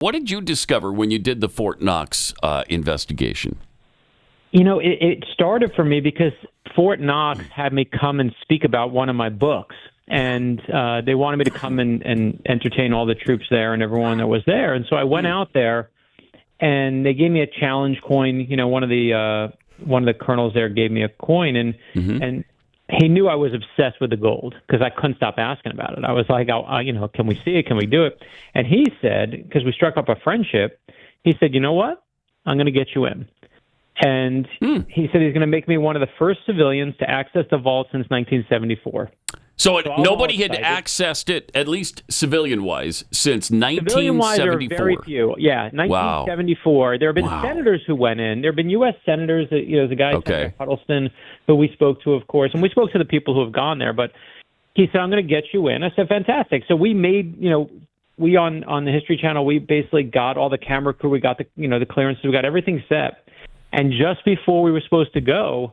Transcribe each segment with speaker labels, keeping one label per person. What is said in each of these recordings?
Speaker 1: What did you discover when you did the Fort Knox investigation?
Speaker 2: It started for me because Fort Knox had me come and speak about one of my books. And they wanted me to come and entertain all the troops there and everyone that was there. And so I went out there, and they gave me a challenge coin. One of the colonels there gave me a coin, and he knew I was obsessed with the gold because I couldn't stop asking about it. I was like, can we see it? Can we do it? And he said, because we struck up a friendship, he said, you know what? I'm going to get you in. And he said he's going to make me one of the first civilians to access the vault since 1974.
Speaker 1: So nobody had accessed it, at least civilian-wise, since 1974.
Speaker 2: Civilian-wise, there are very few. Yeah, 1974. Wow. There have been senators who went in. There have been U.S. senators. There's a guy, Senator Huddleston, who we spoke to, of course, and we spoke to the people who have gone there. But he said, "I'm going to get you in." I said, "Fantastic." So we made, we on the History Channel, we basically got all the camera crew. We got the clearances. We got everything set. And just before we were supposed to go,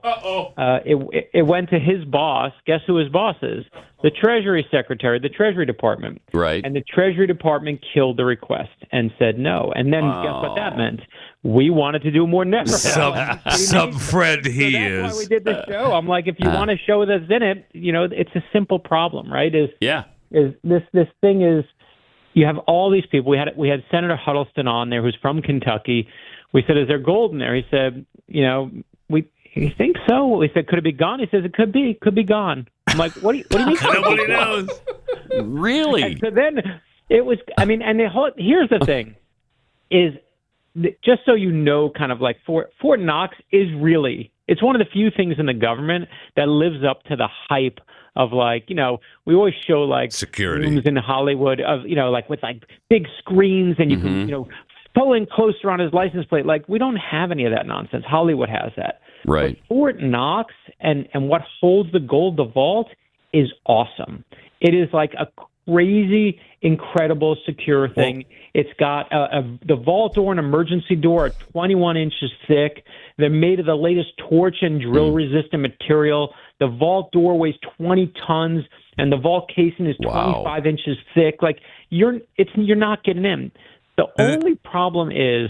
Speaker 2: it went to his boss. Guess who his boss is? The Treasury Secretary, the Treasury Department.
Speaker 1: Right.
Speaker 2: And the Treasury Department killed the request and said no. And then guess what that meant? We wanted to do more network.
Speaker 3: Some friend he
Speaker 2: so that's
Speaker 3: is.
Speaker 2: why we did the show. I'm like, if you want a show that's in it, it's a simple problem, right? Is this thing is, you have all these people. We had Senator Huddleston on there, who's from Kentucky. We said, "Is there gold in there?" He said, "He thinks so." We said, "Could it be gone?" He says, "It could be gone." I'm like, "What do you mean?"
Speaker 3: Nobody knows.
Speaker 1: Really?
Speaker 2: And so then it was. Here's the thing: is just so you know, kind of like Fort Knox is really. It's one of the few things in the government that lives up to the hype of we always show
Speaker 3: security
Speaker 2: rooms in Hollywood of with big screens and you can pulling closer on his license plate. We don't have any of that nonsense. Hollywood has that.
Speaker 1: Right.
Speaker 2: But Fort Knox and what holds the gold, the vault, is awesome. It is like a crazy, incredible, secure thing. It's got the vault door and emergency door are 21 inches thick. They're made of the latest torch and drill-resistant material. The vault door weighs 20 tons, and the vault casing is 25 inches thick. You're not getting in. The only problem is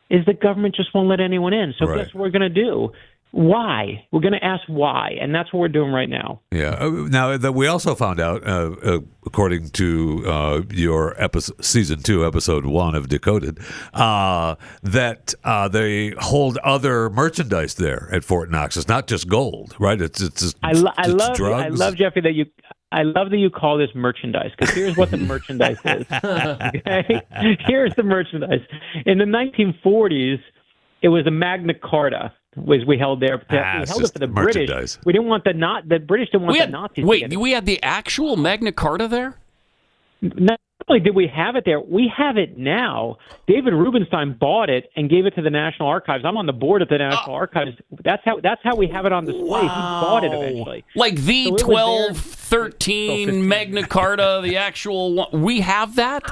Speaker 2: the government just won't let anyone in. So guess what we're going to do? Why? We're going to ask why, and that's what we're doing right now.
Speaker 3: Yeah. Now, we also found out, according to your season 2, episode 1 of Decoded, that they hold other merchandise there at Fort Knox. It's not just gold, right? It's drugs.
Speaker 2: I love, Jeffrey, that you. I love that you call this merchandise, because here's what the merchandise is. Okay? Here's the merchandise. In the 1940s, it was a Magna Carta. We held there. We held it for the British. We didn't want the British didn't want the Nazis.
Speaker 1: Wait, we had the actual Magna Carta there?
Speaker 2: Not only did we have it there, we have it now. David Rubenstein bought it and gave it to the National Archives. I'm on the board at the National Archives. That's how we have it on display. Wow. He bought it eventually.
Speaker 1: Like the 1213 Magna Carta, the actual one. We have that?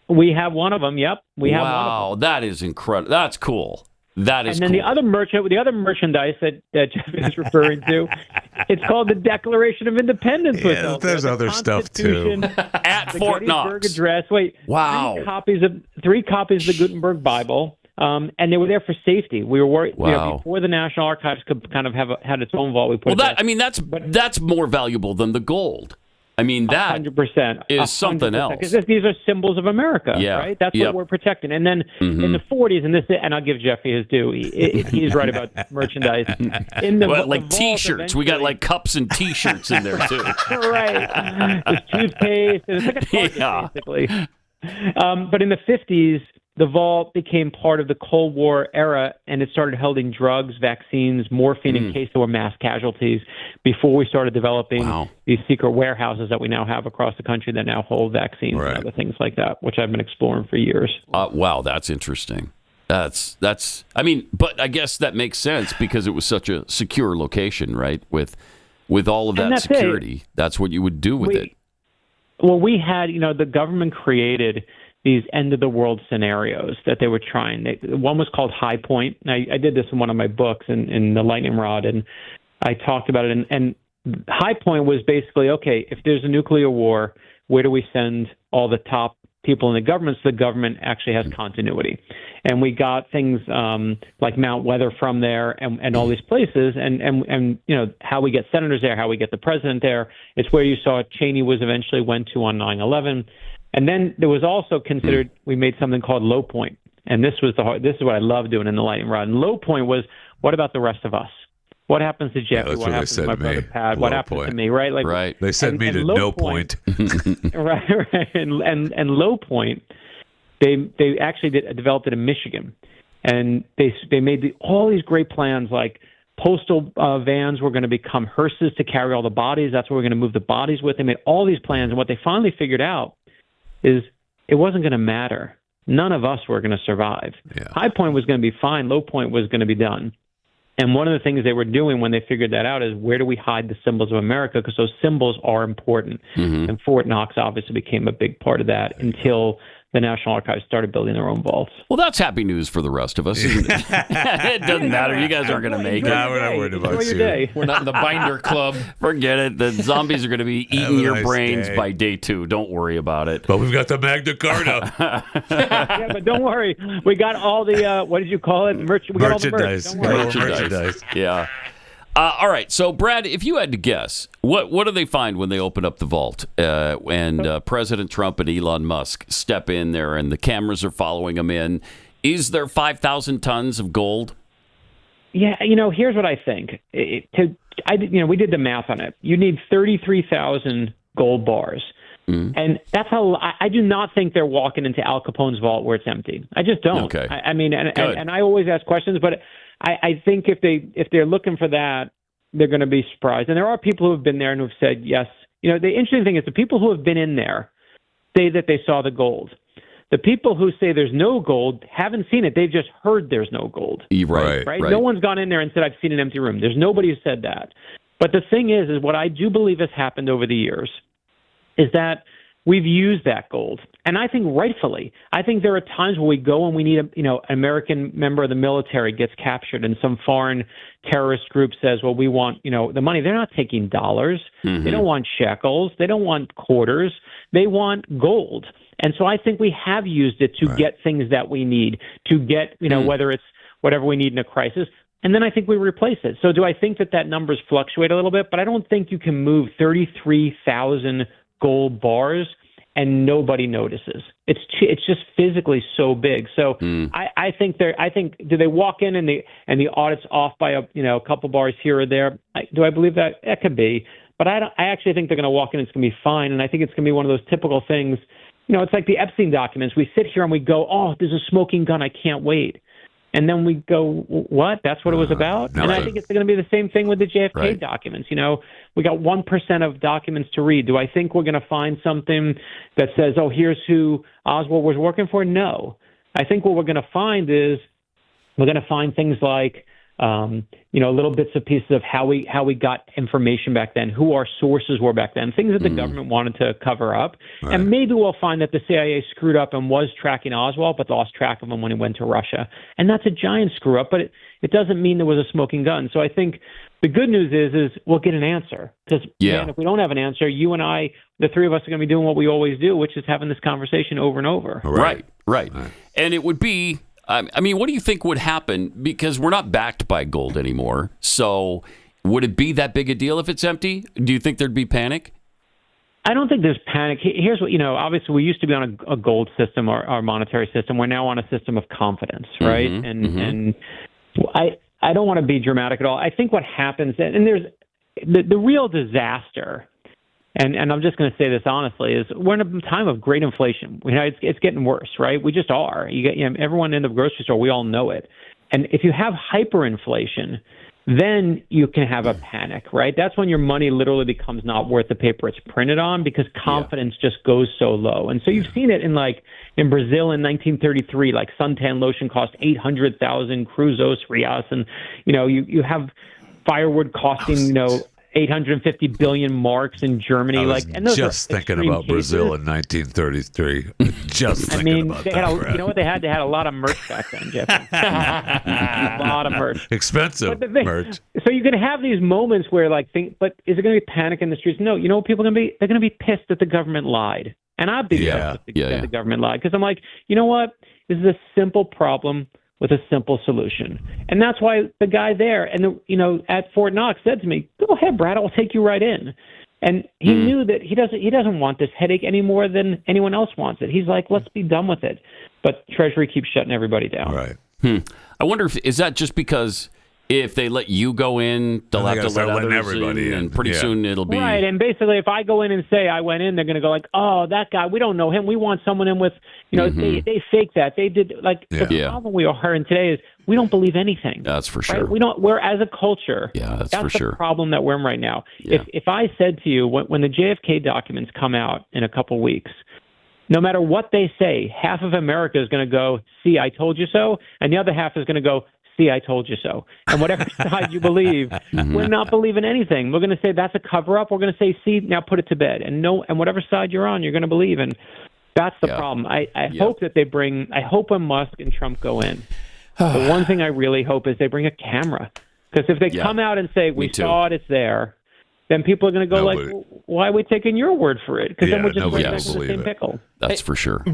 Speaker 2: We have one of them. Yep. We have one of them.
Speaker 1: Wow, that is incredible. That's cool. That is
Speaker 2: and then
Speaker 1: cool.
Speaker 2: the other merchandise that Jeff is referring to, it's called the Declaration of Independence.
Speaker 3: Yeah, there's other stuff too.
Speaker 1: At Fort Knox.
Speaker 2: Address. Wait,
Speaker 1: wow.
Speaker 2: Three copies of the Gutenberg Bible, and they were there for safety. We were worried before the National Archives could kind of had its own vault. We put
Speaker 1: that's more valuable than the gold. I mean, that 100% is something else.
Speaker 2: Because these are symbols of America, right? That's what we're protecting. And then in the 40s, and I'll give Jeffy his due. He's right about merchandise.
Speaker 1: Like T-shirts. We got like cups and T-shirts in there, too.
Speaker 2: Right. There's toothpaste. It's like a Target, basically. But in the 50s, the vault became part of the Cold War era, and it started holding drugs, vaccines, morphine in case there were mass casualties before we started developing these secret warehouses that we now have across the country that now hold vaccines and other things like that, which I've been exploring for years.
Speaker 1: Wow, that's interesting. But I guess that makes sense because it was such a secure location, right? With all of that security, that's what you would do with it.
Speaker 2: Well, we had, the government created these end-of-the-world scenarios that they were trying. One was called High Point. I did this in one of my books in The Lightning Rod, and I talked about it. And High Point was basically, okay, if there's a nuclear war, where do we send all the top people in the government, so the government actually has continuity. And we got things like Mount Weather from there and all these places, and how we get senators there, how we get the president there. It's where you saw Cheney eventually went to on 9/11. And then there was also considered, we made something called low point. And this is what I love doing in the lightning rod. And low point was, what about the rest of us? What happens to Jeffrey? What happens to my brother Pat? What happens to me? Right?
Speaker 1: Right.
Speaker 3: They sent me to no point.
Speaker 2: right. And low point, they actually developed it in Michigan, and they made all these great plans, like postal vans were going to become hearses to carry all the bodies. That's where we're going to move the bodies with. They made all these plans, and what they finally figured out is it wasn't going to matter. None of us were going to survive.
Speaker 3: Yeah.
Speaker 2: High point was going to be fine. Low point was going to be done. And one of the things they were doing when they figured that out is, where do we hide the symbols of America? Because those symbols are important. Mm-hmm. And Fort Knox obviously became a big part of that until the National Archives started building their own vaults.
Speaker 1: Well, that's happy news for the rest of us, isn't it? It doesn't matter. You guys aren't going to make it.
Speaker 3: No, we're not worried about
Speaker 2: Enjoy your day.
Speaker 4: We're not in the binder club.
Speaker 1: Forget it. The zombies are going to be eating your brains by day 2. Don't worry about it.
Speaker 3: But we've got the Magna Carta.
Speaker 2: Yeah, but don't worry. We got all the, what did you call it? We got all the merch. Don't worry.
Speaker 3: Merchandise.
Speaker 1: Yeah. All right. So, Brad, if you had to guess, what do they find when they open up the vault and President Trump and Elon Musk step in there and the cameras are following them in? Is there 5,000 tons of gold?
Speaker 2: Yeah, here's what I think. We did the math on it. You need 33,000 gold bars. Mm-hmm. And that's how I do not think they're walking into Al Capone's vault where it's empty. I just don't.
Speaker 1: Okay.
Speaker 2: And I always ask questions, but I think if they're looking for that, they're going to be surprised. And there are people who have been there and who've said yes. The interesting thing is the people who have been in there say that they saw the gold. The people who say there's no gold haven't seen it. They've just heard there's no gold.
Speaker 1: Right.
Speaker 2: No one's gone in there and said, I've seen an empty room. There's nobody who said that. But the thing is what I do believe has happened over the years is that we've used that gold. And I think rightfully, I think there are times where we go and we need an American member of the military gets captured and some foreign terrorist group says, well, we want, the money. They're not taking dollars. Mm-hmm. They don't want shekels. They don't want quarters. They want gold. And so I think we have used it to get things that we need, to get, whether it's whatever we need in a crisis. And then I think we replace it. So do I think that numbers fluctuate a little bit? But I don't think you can move 33,000 gold bars and nobody notices. It's just physically so big. So I think do they walk in and the audit's off by a couple bars here or there? Do I believe that? That could be. But I actually think they're going to walk in and it's going to be fine. And I think it's going to be one of those typical things. It's like the Epstein documents. We sit here and we go, oh, there's a smoking gun. I can't wait. And then we go, what? That's what it was about? And I think it's going to be the same thing with the JFK documents. We got 1% of documents to read. Do I think we're going to find something that says, oh, here's who Oswald was working for? No. I think what we're going to find is we're going to find things like, little bits and pieces of how we got information back then, who our sources were back then, things that the government wanted to cover up. Right. And maybe we'll find that the CIA screwed up and was tracking Oswald, but lost track of him when he went to Russia. And that's a giant screw up, but it doesn't mean there was a smoking gun. So I think the good news is we'll get an answer. Because, man, if we don't have an answer, you and I, the three of us are going to be doing what we always do, which is having this conversation over and over.
Speaker 1: Right. And it would be... what do you think would happen? Because we're not backed by gold anymore. So would it be that big a deal if it's empty? Do you think there'd be panic?
Speaker 2: I don't think there's panic. Here's what, obviously we used to be on a gold system, our monetary system. We're now on a system of confidence, right? And I don't want to be dramatic at all. I think what happens, and there's the real disaster, and I'm just going to say this honestly, is we're in a time of great inflation. It's getting worse, right? We just are. Everyone in the grocery store, we all know it. And if you have hyperinflation, then you can have a panic, right? That's when your money literally becomes not worth the paper it's printed on because confidence just goes so low. And so you've seen it in Brazil in 1933, like suntan lotion cost 800,000 cruzos reais, and you have firewood costing 850 billion marks in Germany.
Speaker 3: And those just thinking about cases. Brazil in 1933. Just thinking about that.
Speaker 2: You know what they had? They had a lot of merch back then, Jeff. A lot of merch.
Speaker 3: Expensive merch.
Speaker 2: So you can have these moments where but is there going to be panic in the streets? No. You know what people are going to be? They're going to be pissed that the government lied. And I'd be
Speaker 3: Yeah.
Speaker 2: the government lied, because I'm like, you know what? This is a simple problem with a simple solution. And that's why the guy there and at Fort Knox said to me, "Go ahead, Brad, I'll take you right in." And he knew that he doesn't want this headache any more than anyone else wants it. He's like, let's be done with it. But Treasury keeps shutting everybody down.
Speaker 3: Right.
Speaker 1: I wonder is that just because if they let you go in, they'll have to let others
Speaker 3: everybody in.
Speaker 1: and pretty soon it'll be
Speaker 2: right. And basically, if I go in and say I went in, they're going to go like, "Oh, that guy, we don't know him. We want someone in with, they fake that. They did like the problem we are in today is we don't believe anything.
Speaker 1: That's for sure.
Speaker 2: Right? We're as a culture.
Speaker 1: Yeah, that's for
Speaker 2: the
Speaker 1: sure.
Speaker 2: problem that we're in right now.
Speaker 1: Yeah.
Speaker 2: If I said to you when the JFK documents come out in a couple weeks, no matter what they say, half of America is going to go, "See, I told you so," and the other half is going to go, "See, I told you so." And whatever side you believe, we're not believing anything. We're going to say that's a cover-up. We're going to say, "See, now put it to bed." And whatever side you're on, you're going to believe. And that's the problem. I hope that I hope when Musk and Trump go in, the one thing I really hope is they bring a camera. Because if they come out and say, "We saw it, it's there," then people are going to go like, "Why are we taking your word for it?" Because then we're just right back in the same pickle.
Speaker 1: That's for sure.